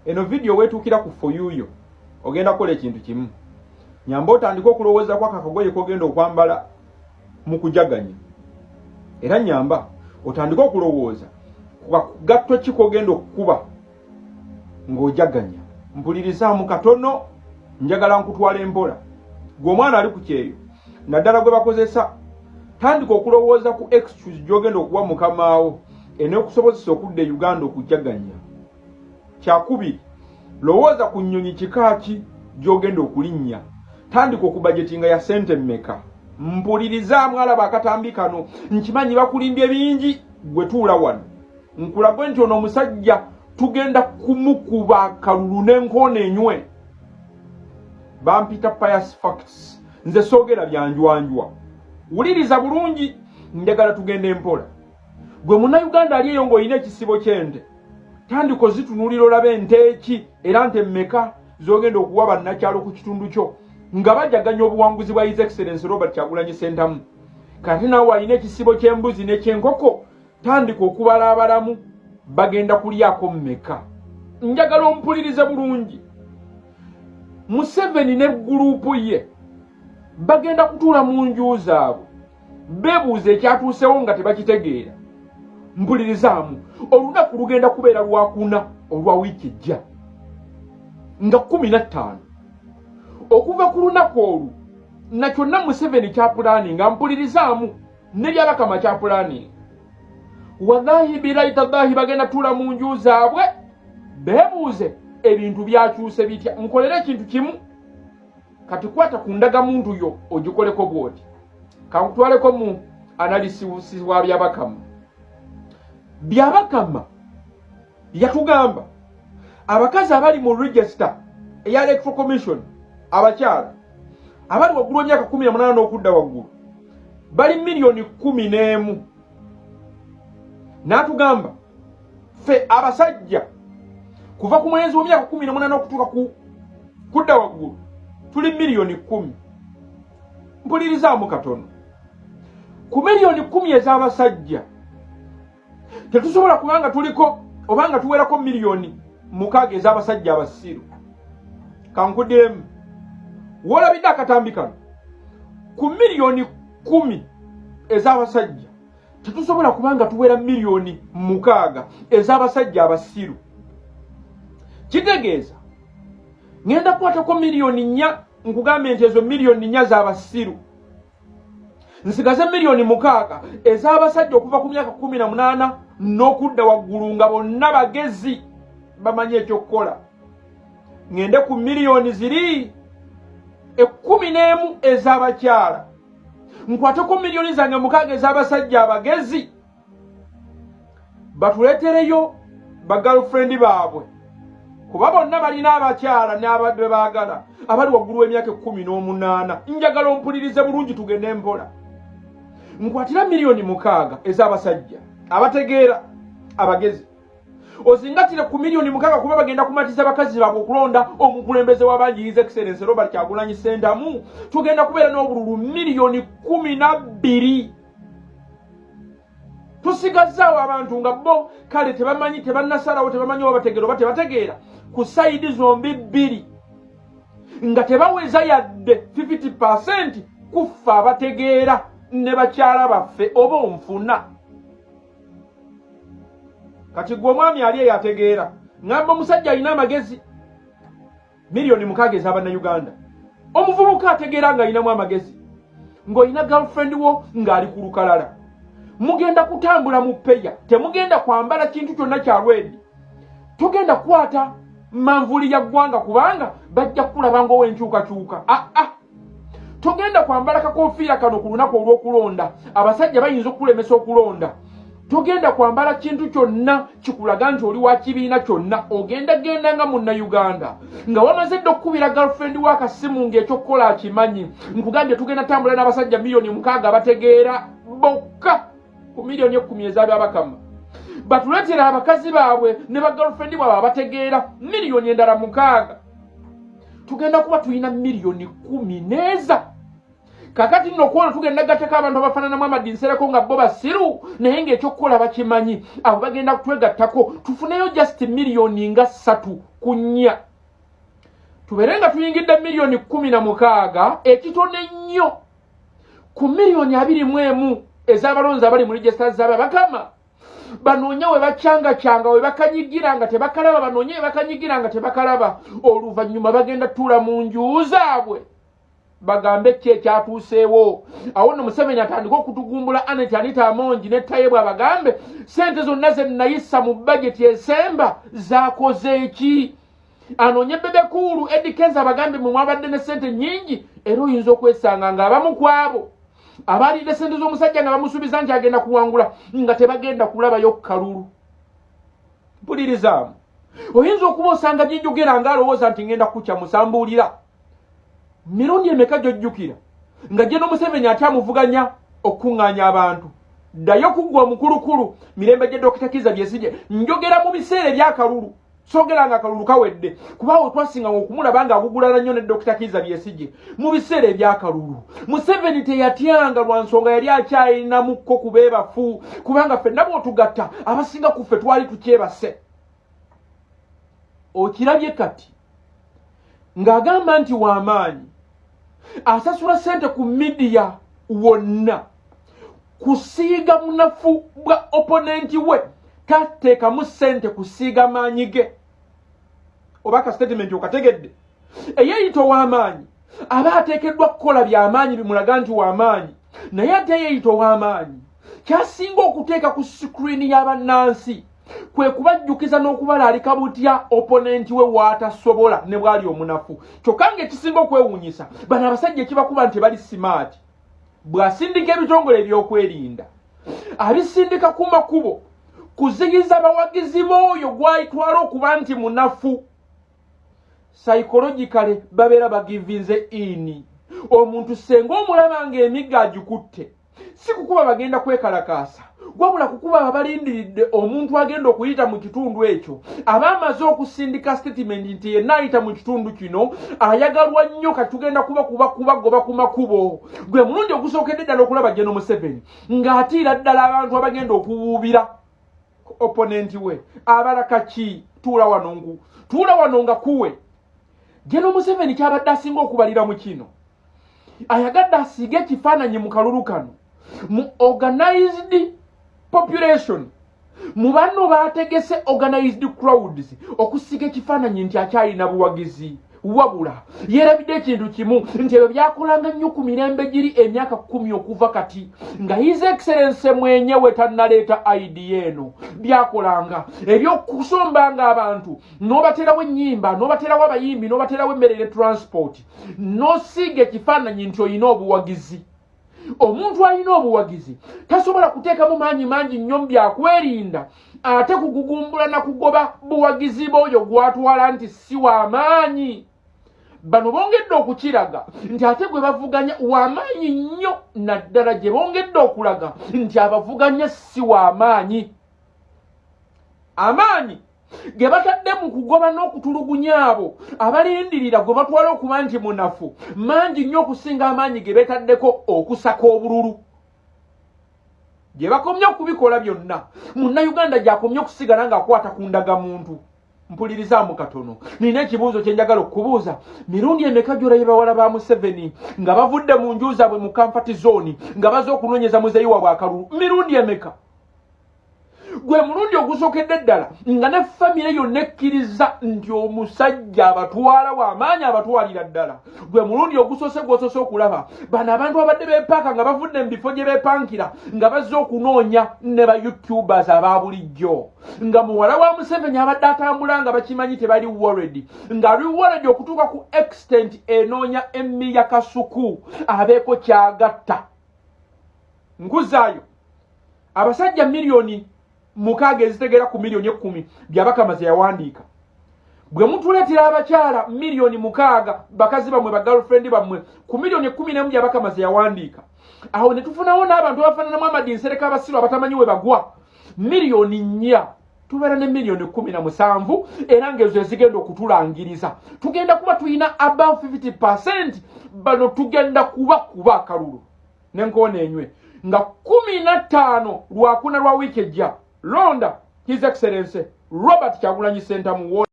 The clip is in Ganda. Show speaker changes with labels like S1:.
S1: eno video wetukira ku for you ogenda kola ekintu kimu nyamba otandika okulowooza kwa kakagoye kogenda okwambala mu kujaganya era nyamba otandika okulowooza kwa gatto kikogenda okukuba ng'ojaganya mpulirizamu katono njagala nkutwala empola gwe omwana ali ku kyeyo naddala gwe bakozesa tandika okulowooza ku excuse gy'ogenda okuwa mukamaawo en'okusobozesa okudda e Uganda okujaganya. Kyakubiri, lowooza ku nnyonyi kikaaki gy'ogenda okulinnya tandika okubajetinga ya sente mmeka. Mpulirizaamu alaba akatambi kano nkimanyi bakulimbye bingi gwe tuula wano nkulagwe nti ono omusajja tugenda kumukuba akalulu n'enkoona enywe. Bampita pious facts nze soogera byanjwanjwa wuliriza bulungi njagala tugenda empola. Gwe Munnayuganda ali eyo ng'olina ekisibo ky'ente tandika ozitunuulira olabe ente eki era nte mmeka z'ogenda okuwa bannakyalo ku kitundu kyo nga bajaganya obuwanguzi bwa His Excellency Robert Kyagulanyi Ssentamu. Kati naawe alina ekisibo ky'embuzi n'ekyenkoko tandika okubala abalamu bagenda kulyako mmeka. Njagala ompulirize bulungi. Museveni ne guruupu ye bagenda kutuula mu nju zaabwe beebuuza ekyatuusewo nga tebakitegeera. Mpulirizaamu olunaku lugenda kubeera lwakuna olwa wiiki ejja nga 15 okuva ku lunaku olwo na kyonna Museveni kyapulaani nga mpulirizaamu ne byabakama kyapulaani wallahi bilahi tallahi bagenda tuula mu nju zaabwe beebuuze ebintu byakyuse bitya. Nkolera ekintu kimu kati kwata ku ndagamuntu yo ogikoleko bwoti kankutwaleko mu analysis wa byabakama. Byabakama yatugamba abakazi abali mu register eya Electoral Commission abakyala abali waggulu w'emyaka 18 n'okudda waggulu bali milioni 11. N'atugamba fe abasajja kuva ku mwezi w'emyaka 18 okutuuka ku kudda waggulu tuli milioni 10. Mpulirizaamu katono ku milioni 10 ez'abasajja tetusobola kubanga tuliko obanga tuwerako milioni 6 ez'abasajja abasiru. Kankuddiremu wolabidde akatambi kano ku milioni 10 ez'abasajja tetusobola kubanga tuwera milioni 6 ez'abasajja abasiru. Kitegeeza ngenda kukwatako milioni 4 nkugambe nti ezo milioni 4 z'abasiru nsigaze milioni 6 ez'abasajja okuva ku myaka 18 n'okudda waggulu nga bonna bagezi bamanyi ekyokukola. Ngende ku milioni ziri 11 ez'abakyala nkwateko milioni zange 6 ez'abasajja abagezi batuleetereyo bagirlfriend baabwe kuba bonna balina abakyala n'abadde baagala abali waggulu w'emyaka 18. Njagala ompulirize bulungi tugende empola. Nkwatira milioni 6 ez'abasajja abategeera abagezi ozingatire ku milioni 6 kuba bagenda kumatiza bakazi baabwe okulonda omukulembeze w'abangi His Excellency Robert Kyagulanyi Ssentamu tugenda kubeera n'obululu milioni 12. Tusigazaawo abantu nga bo kale tebamanyi tebannasalawo tebamanyi obategeera oba tebategeera ku sayidi zombi bbiri nga tebaweza yadde 50% kuffa abategeera ne bakyala baffe oba onfuna. Kati gwe omwami ali eyategeera ngamba omusajja alina amagezi milioni 6 ez'Abannayuganda. Omuvubuka ategeera nga alinamu amagezi ng'olina girlfriend wo ng'ali ku lukalala mugenda kutambula mu peya temugenda kwambala kintu kyonna kya lwedi togenda kukwata manvuli ya ggwanga kubanga bajja kulaba ng'owenkyukakyuka. Togenda kwambala kakofiira kano ku lunaku olw'okulonda abasajja bayinza okulemesa okulonda. Togenda kwambala kintu kyonna kikulaga nti oli wa kibiina kyonna ogenda nga Munnayuganda nga wamaze dde okukubira girlfriend wa akasimu ng'ekyokukola akimanyi. Nkugambye tugenda tambula n'abasajja milioni 6 abategeera bokka ku milioni 10 ez'Abakama batuleetera abakazi baabwe ne ba girlfriend baabwe abategeera milioni endala 6. Tugenda kuba tulina milioni 10 n'eza. kakati nno kuona tugenda gateka abantu abafanana mu amadinsereko nga bo basiru naye ng'ekyokukola bakimanyi abo bagenda kutwegattako tufuneyo just miliyoni nga 3 ku 4 tubeere nga tuyingidde miliyoni 16 ekitone nnyo ku miliyoni 21 ez'abalonzi abali mu regisita z'ababakama banoonya we bacyanga we bakanyigira nga tebakalaba banoonye we bakanyigira nga tebakalaba oluvannyuma bagenda tuula mu nju zaabwe bagambe ki ekyatuuseewo awo nno Museveni atandika okutugumbula Anita Amongi ne Tayebwa bagambe sente zonna ze nayisa mu bajeti esemba zaakoze eki anoonye Bebekulu Eddie Kenza bagambe mu mwabadde ne sente nnyingi era oyinza okwesanga ng'abamu kwabo abalidde sente z'omusajja nga bamusuubiza nti agenda kuwangula nga tebagenda kulabayo kalulu mpulirizamu oyinza okuba osanga byejjogera ng'alowooza nti ngenda kukya musambuulira mirundi emeka gy'ojjukira nga General Museveni ate amuvuganya okuŋŋaanya abantu ddayo kuggwa mukulukulu mirembe gye Dr. Kizza Besigye njogera mu biseera ebyakalulu sogera nga akalulu kawedde kubaawo twasinga okumulaba nga agugulana nnyo ne Dr. Kizza Besigye mu biseera ebyakalulu Museveni teyatyanga lwa nsonga yali akyayinamukko ku beebafu kubanga ffenna bw'otugatta abasinga ku ffe twali tukyebase okirabye kati ng'agamba nti w'amaanyi asasula sente ku midiya wonna kusiiga munafu bwa opponenti we tateekamu sente kusiiga maanyi ge oba ka statement okategedde eyeeyita w'amaanyi aba ateekeddwa kukola by'amaanyi bimulaga nti w'amaanyi naye ate eyeeyita w'amaanyi kyasinga okuteeka ku sikuriini y'abannansi kwe kubajjukiza n'okubalaalika butya opponenti we waatasobola ne bwali omunafu kyokka ng'ekisinga okwewuunyisa bano abasajja ekibakuba nti bali simaati bw'asindika ebitongole ebyokwerinda abisindika ku makubo kuziyiza abawagizi b'oyo gw'ayitwala okuba nti munafu psychologically babeera bagivinze ini omuntu senga omulaba ng'emigga agikutte si kukuba bagenda kwekalakaasa wabula kukuba abalindiridde omuntu agenda okuyita mu kitundu ekyo aba amaze okusindika statement nti yenna ayita mu kitundu kino ayagalwa nnyo katugenda kubagoba ku makubo gwe mulungi ogusookedde ddala okulaba General Museveni ng'atiira ddala abantu abagenda okuwuubira opponenti we abalaka ki tuula wano nga kuwe General Museveni kyabadde asinga okubalira mu kino ayagadde asiige ekifaananyi mu kalulu kano mu organized population mu banno baategese organized crowds okusiga ekifaananyi nti akyalina buwagizi wabula yeerabidde ekintu kimu nti ebyo byakolanga nnyo ku mirembe giri emyaka 10 okuva kati nga His Excellency mwenyewe tannaleeta ID eno byakolanga ebyokusombanga abantu n'obaterawo ennyimba n'obaterawo abayimbi n'obaterawo emmere ne transport n'osiiga ekifaananyi nti oyina obuwagizi omuntu alina obuwagizi tasobola kuteekamu maanyi mangi nnyo byakwerinda ate kugugumbula na kugoba buwagizi bw'oyo gwatwala nti si w'amaanyi bano bongedde okukiraga nti ate gwe bavuganya w'amaanyi nnyo naddala gye bongedde okulaga nti abavuganya si w'amaanyi amaanyi ge batadde mu kugoba n'okutulugunya abo abalindirira gwe batwala okuba nti munafu mangi nnyo okusinga amaanyi ge beetaddeko okusaka obululu gye bakomye okubikola byonna munnayuganda gy'akomye okusigala ng'akwata ku ndagamuntu mpulirizamu katono nina ekibuuzo kye njagala okubuuza mirundi emeka gy'olabye bawala ba Museveni nga bavudde mu nju zaabwe mu comfort zone nga baze okunoonyeza muzeeyi waabwe akalulu mirundi emeka gwe mulundi ogusookedde ddala nga ne famire yonna ekkiriza nti omusajja abatwala w'amaanyi abatwalira ddala gwe mulundi ogusoose gw'osoose okulaba bano abantu abadde beepaaka nga bavudde mu bifo gye beepankira nga bazze okunoonya ne ba YouTubers aba bulijjo nga muwala wa Museveni abadde atambula nga bakimanyi tebali worried nga ali worried okutuuka ku extent enoonya emmi ya kasuku abeeko kyagatta nkuzaayo abasajja miliyoni mukaaga ezitegera ku miliyoni 10 byabakamaze yawandiika bwe mutuleetera abakyala miliyoni 6 bakazi bamwe ba girlfriend bamwe ku miliyoni 11 byabakamaze yawandiika awo ne tufunawo n'abantu abafaananamu amadinsereka abasiru abatamanyi we bagwa miliyoni 4 tubeera ne milioni 17 era ng'ezo ezigenda okutulangiriza tugenda kuba tuyina above 50% bano tugenda kuba akalulu n'enkoona enywe nga 15 lwakuna lwa wiiki ejja londa His Excellency Robert Kyagulanyi Ssentamu